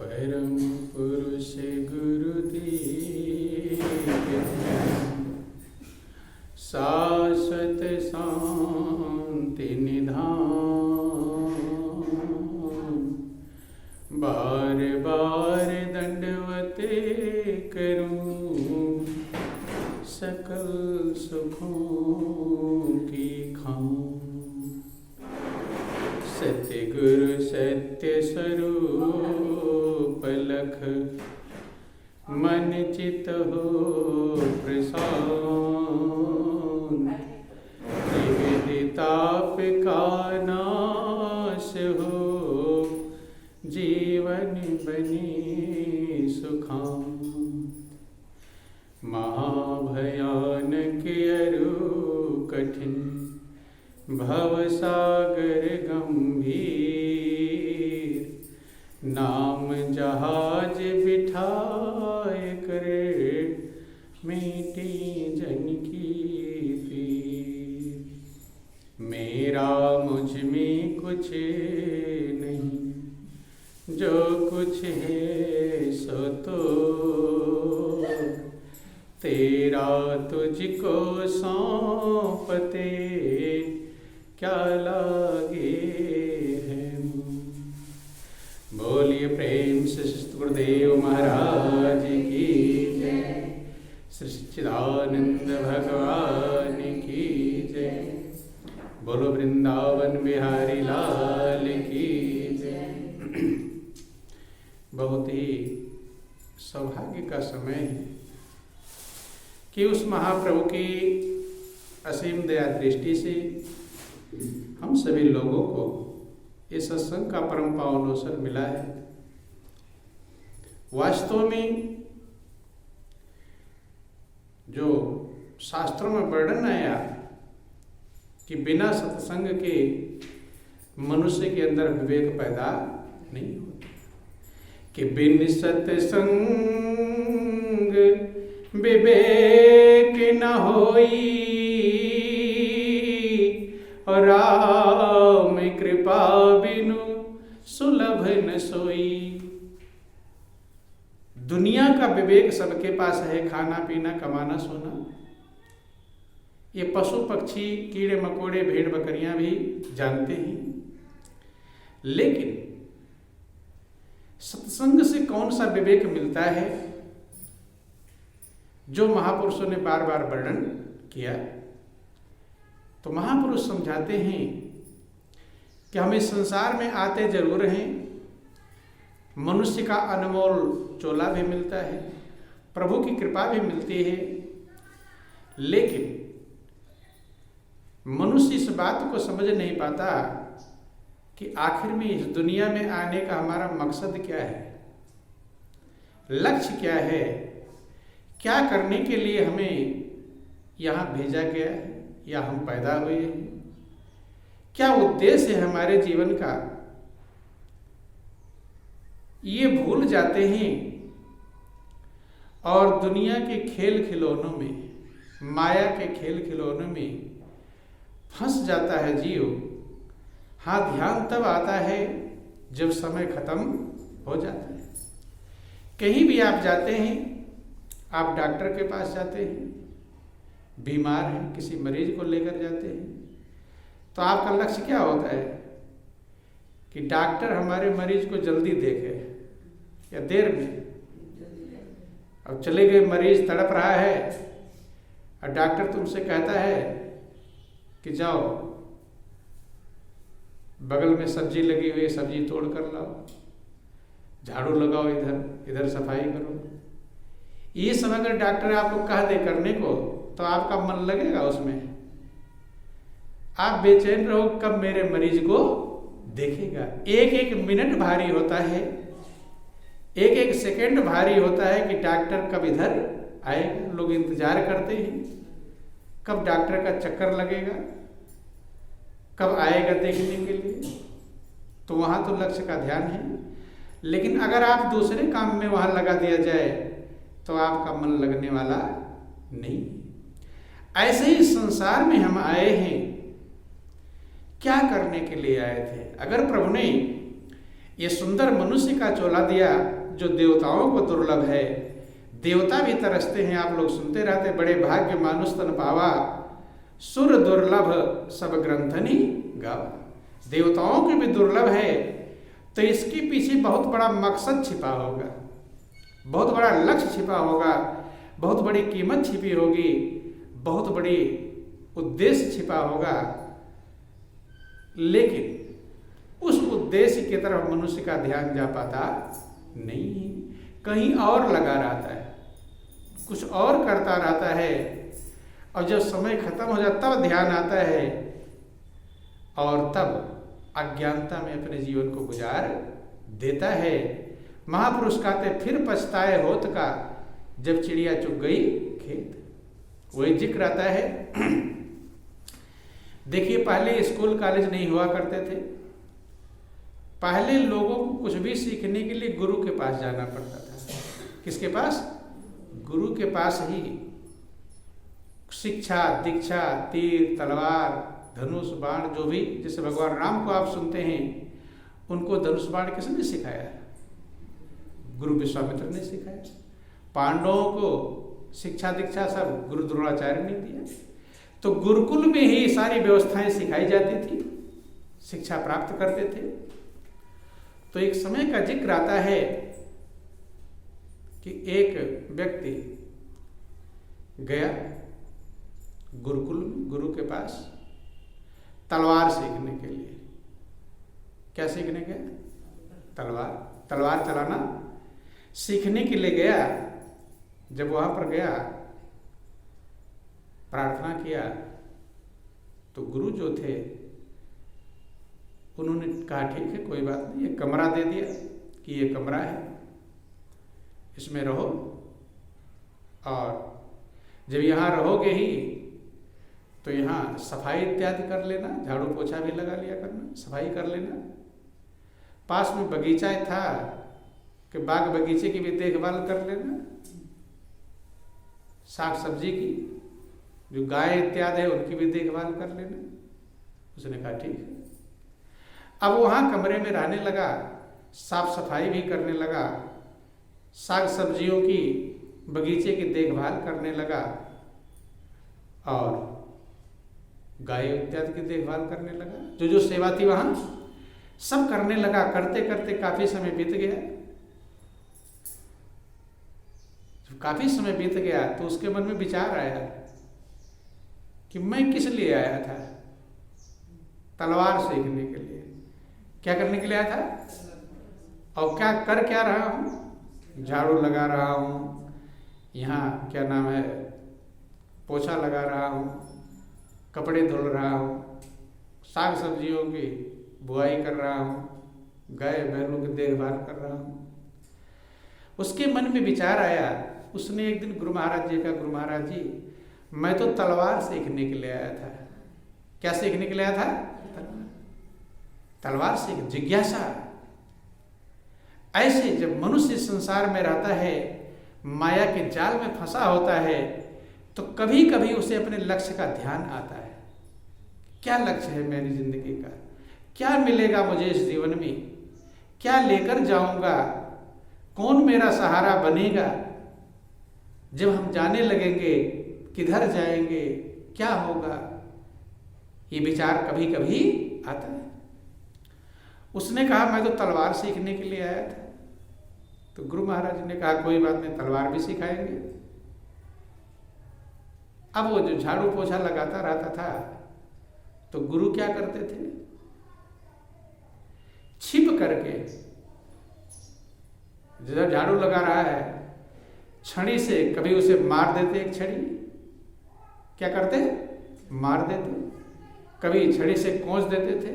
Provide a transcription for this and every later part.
परम पुरुष गुरुदेव शाश्वत शांति निधान। बार बार दंडवत करूं सकल सुखों की खां। सतगुरु सत्य स्वरूप लख मन चित हो प्रशांत। त्रिविधि ताप का नाश हो जीवन बने सुखांत। महाभयानक अरु कठिन भवसागर गंभीर। नाम जहाज बिठाए करे मीठी जन की पीर। मेरा मुझ में कुछ नहीं, जो कुछ है सो तो तेरा तुझको सौंपते क्या लागे है। बोलिए प्रेम से श्री गुरुदेव महाराज की जय। श्री सच्चिदानंद भगवान की जय। बोलो वृंदावन बिहारी लाल की जय। बहुत ही सौभाग्य का समय है कि उस महाप्रभु की असीम दया दृष्टि से हम सभी लोगों को इस सत्संग का परम पावन अवसर मिला है। वास्तव में जो शास्त्रों में वर्णन आया कि बिना सत्संग के मनुष्य के अंदर विवेक पैदा नहीं होता, कि बिन सत्संग विवेक न होई और राम कृपा बिनु सुलभ न सोई। दुनिया का विवेक सबके पास है, खाना पीना कमाना सोना। ये पशु पक्षी कीड़े मकोड़े भेड़ बकरियां भी जानते हैं। लेकिन सत्संग से कौन सा विवेक मिलता है जो महापुरुषों ने बार बार वर्णन किया। तो महापुरुष समझाते हैं कि हम इस संसार में आते जरूर हैं, मनुष्य का अनमोल चोला भी मिलता है, प्रभु की कृपा भी मिलती है, लेकिन मनुष्य इस बात को समझ नहीं पाता कि आखिर में इस दुनिया में आने का हमारा मकसद क्या है, लक्ष्य क्या है, क्या करने के लिए हमें यहाँ भेजा गया है या हम पैदा हुए हैं, क्या उद्देश्य है हमारे जीवन का। ये भूल जाते हैं और दुनिया के खेल खिलौनों में, माया के खेल खिलौनों में फंस जाता है जीव। हाँ, ध्यान तब आता है जब समय खत्म हो जाता है। कहीं भी आप जाते हैं, आप डॉक्टर के पास जाते हैं, बीमार हैं, किसी मरीज को लेकर जाते हैं, तो आपका लक्ष्य क्या होता है कि डॉक्टर हमारे मरीज को जल्दी देखे या देर में। अब चले गए, मरीज तड़प रहा है और डॉक्टर तुमसे कहता है कि जाओ बगल में सब्जी लगी हुई है, सब्जी तोड़ कर लाओ, झाड़ू लगाओ, इधर इधर सफाई करो। ये सब अगर डॉक्टर आपको कह दे करने को तो आपका मन लगेगा उसमें। आप बेचैन रहो कब मेरे मरीज को देखेगा। एक एक मिनट भारी होता है, एक एक सेकंड भारी होता है कि डॉक्टर कब इधर आएगा। लोग इंतजार करते हैं कब डॉक्टर का चक्कर लगेगा, कब आएगा देखने के लिए। तो वहाँ तो लक्ष्य का ध्यान है, लेकिन अगर आप दूसरे काम में वहाँ लगा दिया जाए तो आपका मन लगने वाला नहीं। ऐसे ही संसार में हम आए हैं, क्या करने के लिए आए थे। अगर प्रभु ने ये सुंदर मनुष्य का चोला दिया जो देवताओं को दुर्लभ है। देवता भी तरसते हैं, आप लोग सुनते रहते, बड़े भाग्य मानुष तन पावा, सुर दुर्लभ सब ग्रंथनी गावा। देवताओं के भी दुर्लभ है, तो इसके पीछे बहुत बड़ा मकसद छिपा होगा, बहुत बड़ा लक्ष्य छिपा होगा, बहुत बड़ी कीमत छिपी होगी, बहुत बड़ी उद्देश्य छिपा होगा। लेकिन उस उद्देश्य की तरफ मनुष्य का ध्यान जा पाता नहीं है, कहीं और लगा रहता है, कुछ और करता रहता है, और जब समय खत्म हो जाता तब ध्यान आता है, और तब अज्ञानता में अपने जीवन को गुजार देता है। महापुरुष कहते फिर पछताए होत का, जब चिड़िया चुग गई खेत। वही जिक्र आता है। देखिए, पहले स्कूल कॉलेज नहीं हुआ करते थे, पहले लोगों को कुछ भी सीखने के लिए गुरु के पास जाना पड़ता था। किसके पास? गुरु के पास ही शिक्षा, दीक्षा, तीर, तलवार, धनुष, बाण, जो भी, जैसे भगवान राम को आप सुनते हैं, उनको धनुष बाण किसने सिखाया? गुरु विश्वामित्र ने सिखाया। पांडवों को शिक्षा दीक्षा सब गुरु द्रोणाचार्य ने दिया। तो गुरुकुल में ही सारी व्यवस्थाएं सिखाई जाती थी, शिक्षा प्राप्त करते थे। तो एक समय का जिक्र आता है कि एक व्यक्ति गया गुरुकुल में, गुरु के पास तलवार सीखने के लिए। क्या सीखने गया? तलवार चलाना सीखने के लिए गया। जब वहां पर गया, प्रार्थना किया, तो गुरु जो थे उन्होंने कहा ठीक है, कोई बात नहीं, ये कमरा दे दिया कि ये कमरा है, इसमें रहो, और जब यहाँ रहोगे ही तो यहाँ सफाई इत्यादि कर लेना, झाड़ू पोछा भी लगा लिया करना, सफाई कर लेना। पास में बगीचा था कि बाग बगीचे की भी देखभाल कर लेना, साग सब्जी की, जो गाय इत्यादि है उनकी भी देखभाल कर लेना। उसने कहा ठीक है। अब वहाँ कमरे में रहने लगा, साफ सफाई भी करने लगा, साग सब्जियों की, बगीचे की देखभाल करने लगा, और गाय इत्यादि की देखभाल करने लगा। जो सेवा थी वहाँ सब करने लगा। करते करते काफी समय बीत गया। जब काफी समय बीत गया तो उसके मन में विचार आया कि मैं किस लिए आया था? तलवार सीखने के लिए। क्या करने के लिए आया था? और क्या रहा हूँ? झाड़ू लगा रहा हूँ, यहाँ क्या नाम है, पोछा लगा रहा हूँ, कपड़े धुल रहा हूँ, साग सब्जियों की बुआई कर रहा हूँ, गाय बैलों की देखभाल कर रहा हूँ। उसके मन में विचार आया। उसने एक दिन गुरु महाराज जी का, गुरु महाराज जी, मैं तो तलवार सीखने के लिए आया था। क्या सीखने के लिए आया था? तलवार सीख, जिज्ञासा। ऐसे जब मनुष्य संसार में रहता है, माया के जाल में फंसा होता है, तो कभी कभी उसे अपने लक्ष्य का ध्यान आता है। क्या लक्ष्य है मेरी जिंदगी का? क्या मिलेगा मुझे इस जीवन में? क्या लेकर जाऊंगा? कौन मेरा सहारा बनेगा? जब हम जाने लगेंगे, किधर जाएंगे, क्या होगा? ये विचार कभी कभी आता है। उसने कहा मैं तो तलवार सीखने के लिए आया था। तो गुरु महाराज ने कहा कोई बात नहीं, तलवार भी सिखाएंगे। अब वो जो झाड़ू पोछा लगाता रहता था, तो गुरु क्या करते थे? छिप करके, जब झाड़ू लगा रहा है, छड़ी से कभी उसे मार देते, एक छड़ी। क्या करते? मार देते। कभी छड़ी से कोंच देते थे,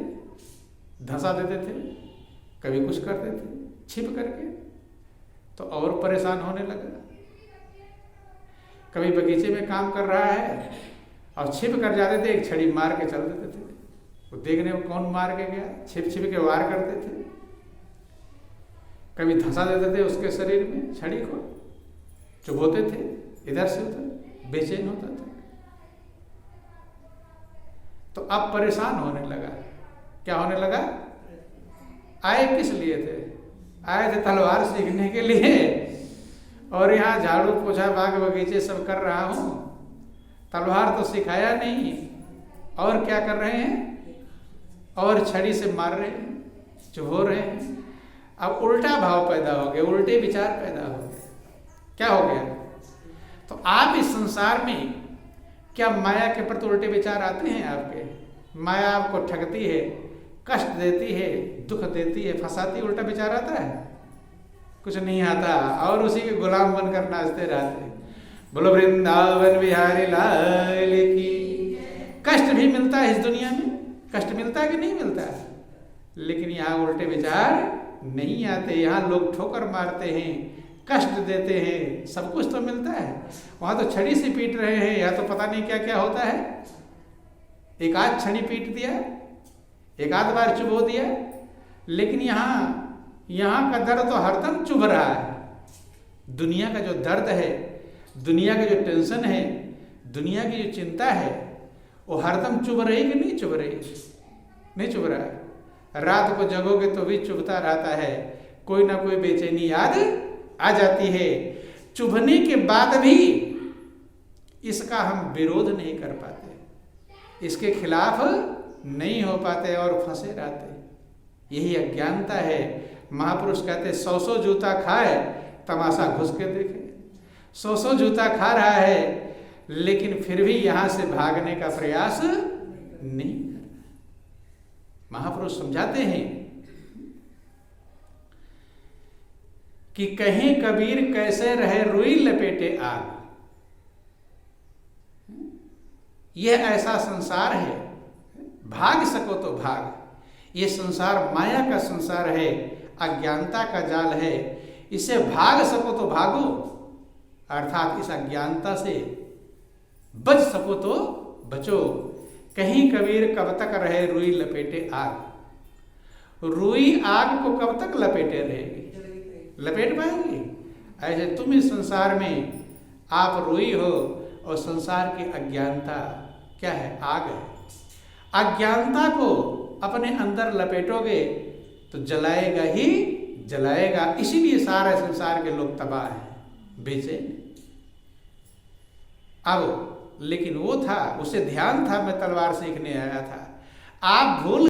धंसा देते थे, कभी कुछ करते थे छिप करके। तो और परेशान होने लगा। कभी बगीचे में काम कर रहा है और छिप कर जाते थे, एक छड़ी मार के चल देते थे। वो देखने को कौन मार के गया, छिप छिप के वार करते थे। कभी धंसा देते थे उसके शरीर में, छड़ी को चुभोते थे इधर से उधर, बेचैन होता था। तो अब परेशान होने लगा। क्या होने लगा? आए किस लिए थे? आए थे तलवार सीखने के लिए, और यहाँ झाड़ू पोछा बाग बगीचे सब कर रहा हूँ, तलवार तो सिखाया नहीं। और क्या कर रहे हैं? और छड़ी से मार रहे हैं, चुभो रहे हैं। अब उल्टा भाव पैदा हो गया, उल्टे विचार पैदा हो गए। क्या हो गया? तो आप इस संसार में क्या माया के प्रति उल्टे विचार आते हैं आपके? माया आपको ठगती है, कष्ट देती है, दुख देती है, फंसाती, उल्टा विचार आता है? कुछ नहीं आता, और उसी के गुलाम बनकर नाचते रहते। बोलो वृंदावन बिहारी लाल की। कष्ट भी मिलता है इस दुनिया में, कष्ट मिलता है कि नहीं मिलता है? लेकिन यहाँ उल्टे विचार नहीं आते। यहाँ लोग ठोकर मारते हैं, कष्ट देते हैं, सब कुछ तो मिलता है। वहां तो छड़ी से पीट रहे हैं, या तो पता नहीं क्या क्या होता है। एक आध छड़ी पीट दिया, एक आध बार चुभो दिया, लेकिन यहाँ का दर्द तो हरदम चुभ रहा है। दुनिया का जो दर्द है, दुनिया का जो टेंशन है, दुनिया की जो चिंता है, वो हरदम चुभ रही कि नहीं चुभ रही? नहीं चुभ रहा है। रात को जगोगे तो भी चुभता रहता है, कोई ना कोई बेचैनी याद आ जाती है। चुभने के बाद भी इसका हम विरोध नहीं कर पाते, इसके खिलाफ नहीं हो पाते और फंसे रहते। यही अज्ञानता है। महापुरुष कहते 100 जूता खाए, तमाशा घुस के देखे। 100 जूता खा रहा है, लेकिन फिर भी यहां से भागने का प्रयास नहीं कर रहा। महापुरुष समझाते हैं कि कहीं कबीर कैसे रहे रुई लपेटे आग। यह ऐसा संसार है, भाग सको तो भाग। ये संसार माया का संसार है, अज्ञानता का जाल है। इसे भाग सको तो भागो, अर्थात इस अज्ञानता से बच सको तो बचो। कहीं कबीर कब तक रहे रुई लपेटे आग। रुई आग को कब तक लपेटे रहेगी? लपेट पाएंगे? ऐसे तुम इस संसार में आप रुई हो, और संसार की अज्ञानता क्या है? आग है। अज्ञानता को अपने अंदर लपेटोगे तो जलाएगा ही जलाएगा। इसीलिए सारे संसार के लोग तबाह हैं, बेचैन। अब लेकिन वो था, उसे ध्यान था मैं तलवार सीखने आया था। आप भूल